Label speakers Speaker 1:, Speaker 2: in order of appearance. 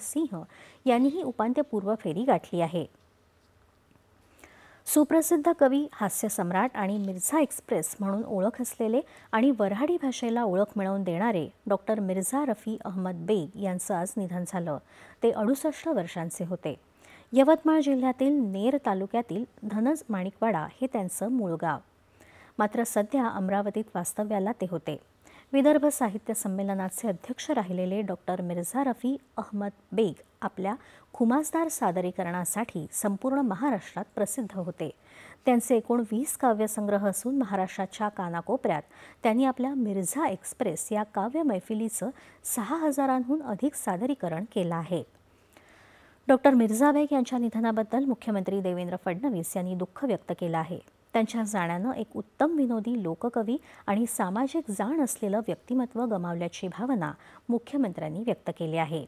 Speaker 1: सिंह यांनीही उपांत्यपूर्व फेरी गाठली आहे। सुप्रसिद्ध कवी, हास्यसम्राट आणि मिर्झा एक्सप्रेस म्हणून ओळख असलेले आणि वऱ्हाडी भाषेला ओळख मिळवून देणारे डॉक्टर मिर्झा रफी अहमद बेग यांचं आज निधन झालं। ते 68 वर्षांचे होते। यवतमाळ जिल्ह्यातील नेर तालुक्यातील धनज माणिकवाडा हे त्यांचं मूळ गाव, मात्र सध्या अमरावतीत वास्तव्याला ते होते। विदर्भ साहित्य संमेलनाचे अध्यक्ष राहिलेले डॉक्टर मिर्झा रफी अहमद बेग आपल्या खुमासदार सादरीकरणासाठी संपूर्ण महाराष्ट्रात प्रसिद्ध होते। त्यांचे एकूण 20 काव्यसंग्रह असून महाराष्ट्राच्या कानाकोपऱ्यात त्यांनी आपल्या मिर्झा एक्सप्रेस या काव्य मैफिलीचं 6000हून अधिक सादरीकरण केलं आहे। डॉक्टर मिर्झा बेग यांच्या निधनाबद्दल मुख्यमंत्री देवेंद्र फडणवीस यांनी दुःख व्यक्त केलं आहे। त्यांच्या जाण्यानं एक उत्तम विनोदी, लोककवी आणि सामाजिक जाण असलेलं व्यक्तिमत्व गमावल्याची भावना मुख्यमंत्र्यांनी व्यक्त केली आहे।